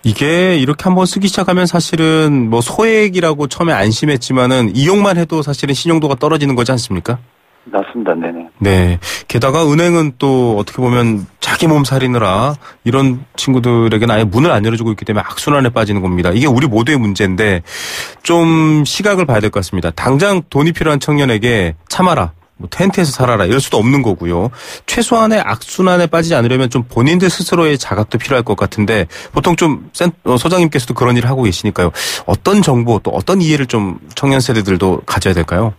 이게 이렇게 한번 쓰기 시작하면 사실은 뭐 소액이라고 처음에 안심했지만은 이용만 해도 사실은 신용도가 떨어지는 거지 않습니까? 맞습니다. 네네. 네. 게다가 은행은 또 어떻게 보면 자기 몸 살리느라 이런 친구들에게는 아예 문을 안 열어주고 있기 때문에 악순환에 빠지는 겁니다. 이게 우리 모두의 문제인데 좀 시각을 봐야 될 것 같습니다. 당장 돈이 필요한 청년에게 참아라. 뭐 텐트에서 살아라 이럴 수도 없는 거고요. 최소한의 악순환에 빠지지 않으려면 좀 본인들 스스로의 자각도 필요할 것 같은데 보통 좀 소장님께서도 그런 일을 하고 계시니까요. 어떤 정보 또 어떤 이해를 좀 청년 세대들도 가져야 될까요?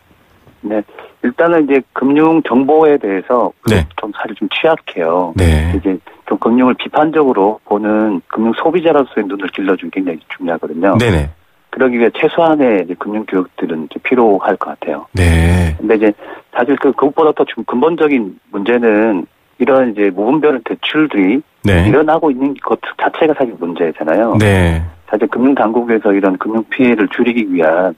네. 일단은 이제 금융 정보에 대해서 네. 좀 사실 좀 취약해요. 네. 이제 좀 금융을 비판적으로 보는 금융 소비자로서의 눈을 길러주는 게 굉장히 중요하거든요. 네네. 그러기 위해 최소한의 이제 금융 교육들은 이제 필요할 것 같아요. 네. 근데 이제 사실 그것보다 더 좀 근본적인 문제는 이런 이제 무분별 대출들이 네. 일어나고 있는 것 자체가 사실 문제잖아요. 네. 사실 금융 당국에서 이런 금융 피해를 줄이기 위한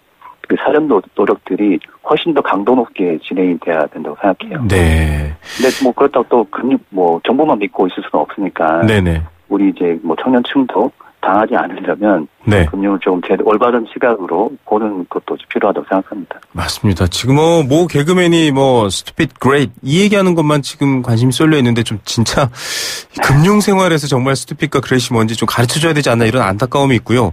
그 사전 노력들이 훨씬 더 강도 높게 진행이 돼야 된다고 생각해요. 네. 근데 뭐 그렇다고 또 금융 뭐 정보만 믿고 있을 수는 없으니까. 네네. 우리 이제 뭐 청년층도 당하지 않으려면 네. 금융을 조금 올바른 시각으로 보는 것도 필요하다고 생각합니다. 맞습니다. 지금 모 개그맨이 stupid great 이 얘기하는 것만 지금 관심이 쏠려 있는데 좀 진짜 금융 생활에서 정말 stupid과 great이 뭔지 좀 가르쳐줘야 되지 않나 이런 안타까움이 있고요.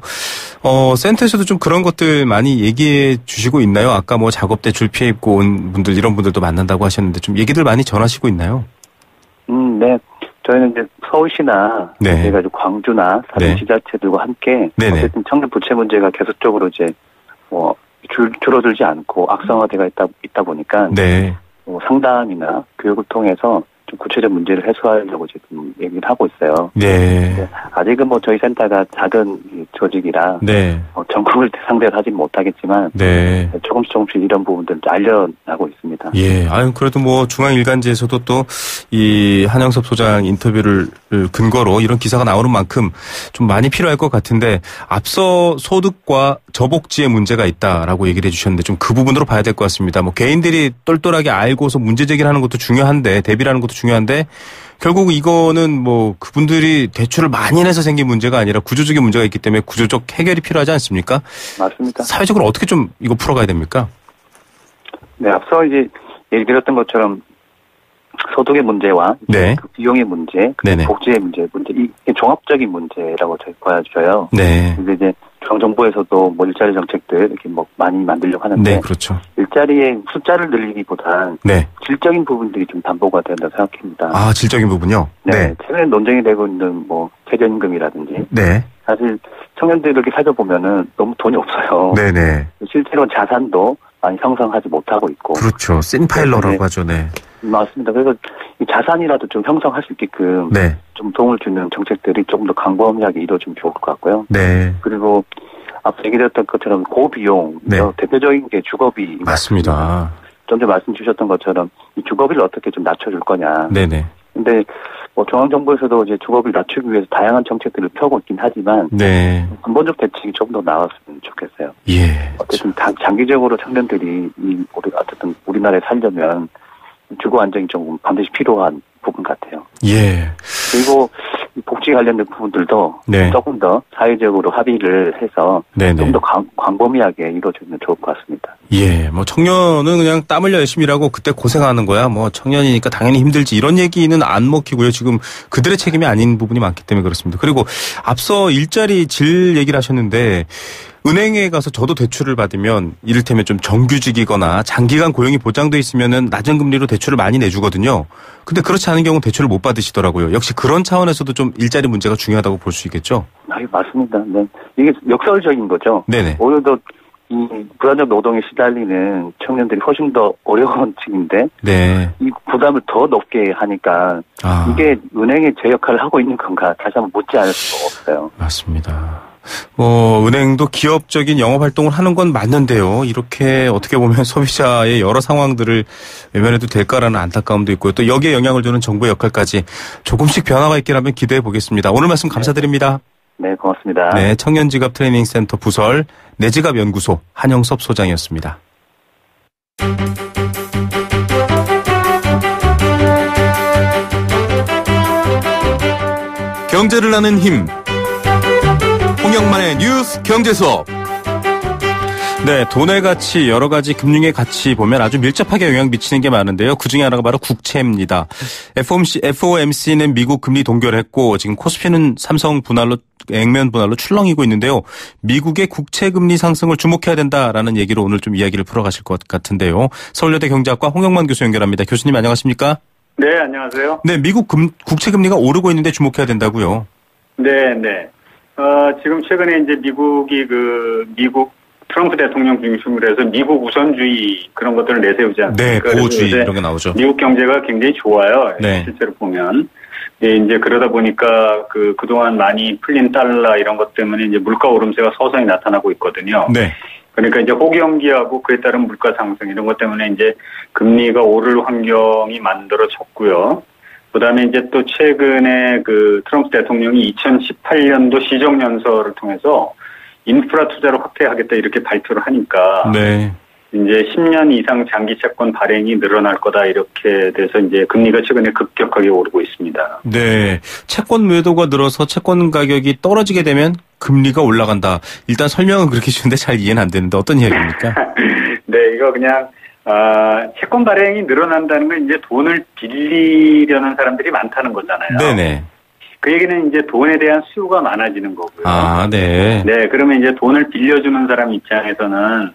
센터에서도 좀 그런 것들 많이 얘기해 주시고 있나요? 아까 작업 때 줄 피해 입고 온 분들 이런 분들도 만난다고 하셨는데 좀 얘기들 많이 전하시고 있나요? 네. 저희는 이제 서울시나 네. 제가 광주나 다른 네. 지자체들과 함께 네네. 어쨌든 청년 부채 문제가 계속적으로 이제 줄어들지 않고 악성화되어 있다 보니까 네. 상담이나 교육을 통해서 좀 구체적 문제를 해소하려고 지금 얘기를 하고 있어요. 네. 아직은 저희 센터가 작은 조직이라 네. 전국을 상대로 하지는 못하겠지만 네. 조금씩 이런 부분들을 알려나고 있습니다. 예. 그래도 중앙일간지에서도 또 이 한영섭 소장 인터뷰를 근거로 이런 기사가 나오는 만큼 좀 많이 필요할 것 같은데 앞서 소득과 저복지에 문제가 있다라고 얘기를 해주셨는데 좀 그 부분으로 봐야 될 것 같습니다. 개인들이 똘똘하게 알고서 문제 제기를 하는 것도 중요한데 대비라는 것도 중요한데 결국 이거는 그분들이 대출을 많이 내서 생긴 문제가 아니라 구조적인 문제가 있기 때문에 구조적 해결이 필요하지 않습니까? 맞습니다. 사회적으로 어떻게 좀 이거 풀어가야 됩니까? 네, 앞서 이제 얘기 드렸던 것처럼 소득의 문제와 네. 그 비용의 문제, 복지의 문제, 이게 종합적인 문제라고 보여져요. 네. 근데 이제 중앙정부에서도 일자리 정책들 이렇게 많이 만들려고 하는데, 네, 그렇죠. 일자리의 숫자를 늘리기보단 네. 질적인 부분들이 좀 담보가 된다고 생각합니다. 질적인 부분요? 네. 최근에 논쟁이 되고 있는 최저임금이라든지, 네. 사실 청년들 이렇게 살펴보면은 너무 돈이 없어요. 네네. 실제로 자산도 많이 형성하지 못하고 있고. 그렇죠. 신파일러라고 하죠. 네. 맞습니다. 그래서 이 자산이라도 좀 형성할 수 있게끔 네. 좀 도움을 주는 정책들이 조금 더 광범위하게 이루어지면 좋을 것 같고요. 네. 그리고 앞서 얘기드렸던 것처럼 고비용, 네. 대표적인 게 주거비. 맞습니다. 좀 전에 말씀 주셨던 것처럼 이 주거비를 어떻게 좀 낮춰줄 거냐. 네네. 근데 중앙정부에서도 이제 주거비를 낮추기 위해서 다양한 정책들을 펴고 있긴 하지만 네. 근본적 대책이 조금 더 나왔으면 좋겠어요. 예. 어쨌든 장기적으로 청년들이 어쨌든 우리나라에 살려면 주거 안정이 좀 반드시 필요한 부분 같아요. 예. 그리고 복지 관련된 부분들도 네. 조금 더 사회적으로 합의를 해서 좀 더 광범위하게 이루어지면 좋을 것 같습니다. 예. 청년은 그냥 땀 흘려 열심히 일하고 그때 고생하는 거야. 청년이니까 당연히 힘들지. 이런 얘기는 안 먹히고요. 지금 그들의 책임이 아닌 부분이 많기 때문에 그렇습니다. 그리고 앞서 일자리 질 얘기를 하셨는데 은행에 가서 저도 대출을 받으면 이를테면 좀 정규직이거나 장기간 고용이 보장돼 있으면은 낮은 금리로 대출을 많이 내주거든요. 근데 그렇지 않은 경우는 대출을 못 받으시더라고요. 역시 그런 차원에서도 좀 일자리 문제가 중요하다고 볼 수 있겠죠? 맞습니다. 네. 이게 역설적인 거죠. 네네. 오히려 이 불안정 노동에 시달리는 청년들이 훨씬 더 어려운 층인데 네. 이 부담을 더 높게 하니까 이게 은행이 제 역할을 하고 있는 건가 다시 한번 묻지 않을 수가 없어요. 맞습니다. 은행도 기업적인 영업 활동을 하는 건 맞는데요. 이렇게 어떻게 보면 소비자의 여러 상황들을 외면해도 될까라는 안타까움도 있고요. 또 여기에 영향을 주는 정부의 역할까지 조금씩 변화가 있기라면 기대해 보겠습니다. 오늘 말씀 감사드립니다. 네, 고맙습니다. 네, 청년직업 트레이닝센터 부설 내직업연구소 한영섭 소장이었습니다. 경제를 아는 힘. 홍영만의 뉴스 경제 수업. 네, 돈의 가치, 여러 가지 금융의 가치 보면 아주 밀접하게 영향 미치는 게 많은데요. 그중에 하나가 바로 국채입니다. FOMC는 미국 금리 동결했고 지금 코스피는 삼성 분할로 액면 분할로 출렁이고 있는데요. 미국의 국채 금리 상승을 주목해야 된다라는 얘기로 오늘 좀 이야기를 풀어가실 것 같은데요. 서울여대 경제학과 홍영만 교수 연결합니다. 교수님 안녕하십니까? 네, 안녕하세요. 네, 미국 국채 금리가 오르고 있는데 주목해야 된다고요. 네. 지금 최근에 이제 미국이 미국 트럼프 대통령 중심으로 해서 미국 우선주의 그런 것들을 내세우지 않습니까? 네, 보호주의 이런 게 나오죠. 미국 경제가 굉장히 좋아요. 네. 실제로 보면. 네, 이제 그러다 보니까 그동안 많이 풀린 달러 이런 것 때문에 이제 물가 오름세가 서서히 나타나고 있거든요. 네. 그러니까 이제 호경기하고 그에 따른 물가 상승 이런 것 때문에 이제 금리가 오를 환경이 만들어졌고요. 그다음에 이제 또 최근에 트럼프 대통령이 2018년도 시정연설을 통해서 인프라 투자를 확대하겠다 이렇게 발표를 하니까 네. 이제 10년 이상 장기 채권 발행이 늘어날 거다 이렇게 돼서 이제 금리가 최근에 급격하게 오르고 있습니다. 네, 채권 매도가 늘어서 채권 가격이 떨어지게 되면 금리가 올라간다. 일단 설명은 그렇게 쉬운데 잘 이해는 안 되는데 어떤 이야기입니까? 네, 이거 그냥 채권 발행이 늘어난다는 건 이제 돈을 빌리려는 사람들이 많다는 거잖아요. 네네. 그 얘기는 이제 돈에 대한 수요가 많아지는 거고요. 아, 네. 네, 그러면 이제 돈을 빌려주는 사람 입장에서는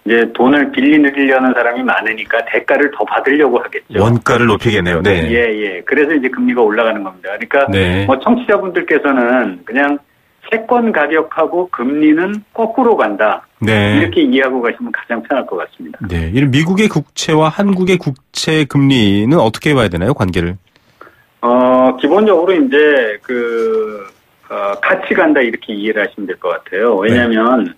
이제 돈을 빌리려는 사람이 많으니까 대가를 더 받으려고 하겠죠. 원가를 높이겠네요. 네. 예. 그래서 이제 금리가 올라가는 겁니다. 그러니까 네. 뭐 청취자분들께서는 그냥 채권 가격하고 금리는 거꾸로 간다. 네. 이렇게 이해하고 가시면 가장 편할 것 같습니다. 네. 이런 미국의 국채와 한국의 국채 금리는 어떻게 봐야 되나요, 관계를? 기본적으로 이제 같이 간다 이렇게 이해를 하시면 될 것 같아요. 왜냐하면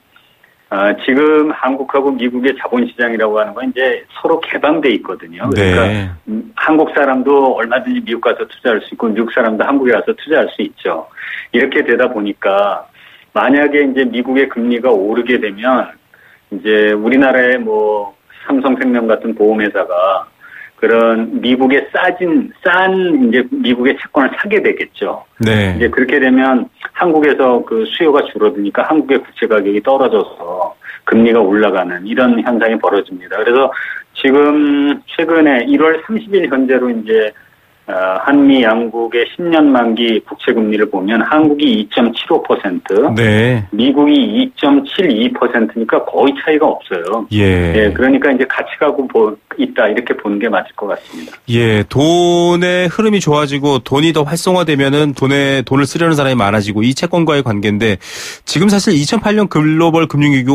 지금 한국하고 미국의 자본시장이라고 하는 건 이제 서로 개방돼 있거든요. 그러니까 네. 한국 사람도 얼마든지 미국 가서 투자할 수 있고 미국 사람도 한국에 가서 투자할 수 있죠. 이렇게 되다 보니까 만약에 이제 미국의 금리가 오르게 되면 이제 우리나라의 뭐 삼성생명 같은 보험회사가 그런 미국의 싼 이제 미국의 채권을 사게 되겠죠. 네. 이제 그렇게 되면 한국에서 그 수요가 줄어드니까 한국의 국채 가격이 떨어져서 금리가 올라가는 이런 현상이 벌어집니다. 그래서 지금 최근에 1월 30일 현재로 이제 한미 양국의 10년 만기 국채 금리를 보면 한국이 2.75%, 네. 미국이 2.72%니까 거의 차이가 없어요. 예. 그러니까 이제 같이 가고 있다 이렇게 보는 게 맞을 것 같습니다. 예, 돈의 흐름이 좋아지고 돈이 더 활성화되면은 돈을 쓰려는 사람이 많아지고 이 채권과의 관계인데 지금 사실 2008년 글로벌 금융위기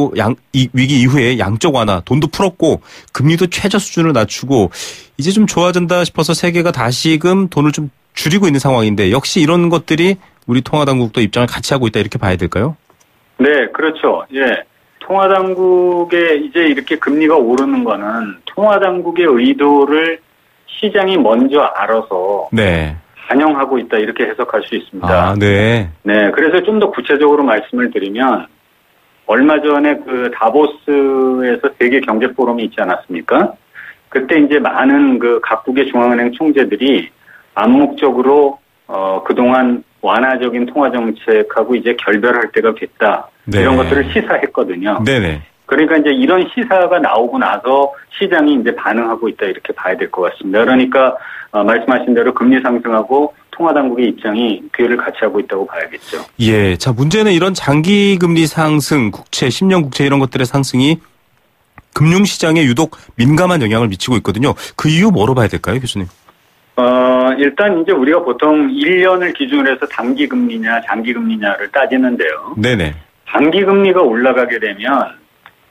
이후에 양적 완화, 돈도 풀었고 금리도 최저 수준을 낮추고 이제 좀 좋아진다 싶어서 세계가 다시금 돈을 좀 줄이고 있는 상황인데 역시 이런 것들이 우리 통화당국도 입장을 같이 하고 있다 이렇게 봐야 될까요? 네, 그렇죠. 예. 통화당국의 이제 이렇게 금리가 오르는 거는 통화당국의 의도를 시장이 먼저 알아서 네. 반영하고 있다 이렇게 해석할 수 있습니다. 아, 네. 네, 그래서 좀 더 구체적으로 말씀을 드리면 얼마 전에 그 다보스에서 세계 경제 포럼이 있지 않았습니까? 그때 이제 많은 그 각국의 중앙은행 총재들이 암묵적으로 그동안 완화적인 통화 정책하고 이제 결별할 때가 됐다. 네. 이런 것들을 시사했거든요. 네네. 그러니까 이제 이런 시사가 나오고 나서 시장이 이제 반응하고 있다 이렇게 봐야 될 것 같습니다. 그러니까 말씀하신 대로 금리 상승하고 통화당국의 입장이 궤를 같이 하고 있다고 봐야겠죠. 예. 자, 문제는 이런 장기 금리 상승, 국채, 10년 국채 이런 것들의 상승이 금융시장에 유독 민감한 영향을 미치고 있거든요. 그 이유 뭐로 봐야 될까요, 교수님? 일단 이제 우리가 보통 1년을 기준으로 해서 단기 금리냐, 장기 금리냐를 따지는데요. 네네. 단기 금리가 올라가게 되면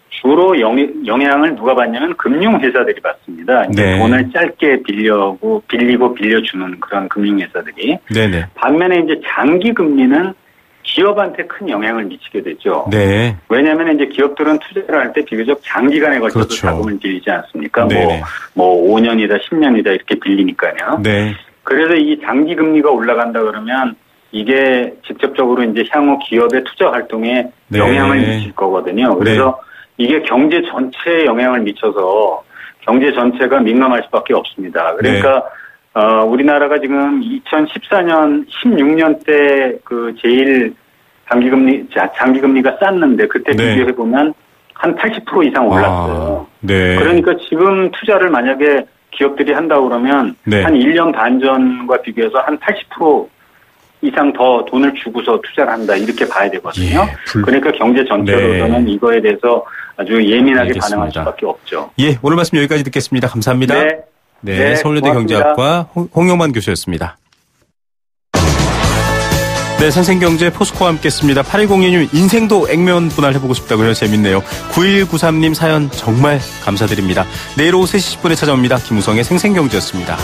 주로 영향을 누가 받냐면 금융회사들이 받습니다. 네. 돈을 짧게 빌리고 빌려주는 그런 금융회사들이. 네네. 반면에 이제 장기 금리는 기업한테 큰 영향을 미치게 되죠. 네. 왜냐하면 이제 기업들은 투자를 할 때 비교적 장기간에 걸쳐서 그렇죠. 자금을 빌리지 않습니까? 네네. 뭐 5년이다, 10년이다 이렇게 빌리니까요. 네. 그래서 이 장기 금리가 올라간다 그러면 이게 직접적으로 이제 향후 기업의 투자 활동에 네. 영향을 미칠 거거든요. 그래서 이게 경제 전체에 영향을 미쳐서 경제 전체가 민감할 수밖에 없습니다. 그러니까 우리나라가 지금 2014년, 16년 때 그 제일 장기금리가 쌌는데 그때 네. 비교해보면 한 80% 이상 올랐어요. 네. 그러니까 지금 투자를 만약에 기업들이 한다고 그러면 네. 한 1년 반 전과 비교해서 한 80% 이상 더 돈을 주고서 투자를 한다 이렇게 봐야 되거든요. 예, 그러니까 경제 전체로서는 네. 이거에 대해서 아주 예민하게 알겠습니다. 반응할 수밖에 없죠. 예, 오늘 말씀 여기까지 듣겠습니다. 감사합니다. 네. 네, 서울여대 고맙습니다. 경제학과 홍용만 교수였습니다. 네, 생생경제 포스코와 함께했습니다. 8102님 인생도 액면 분할 해보고 싶다고요. 재밌네요. 9193님 사연 정말 감사드립니다. 내일 오후 3시 10분에 찾아옵니다. 김우성의 생생경제였습니다.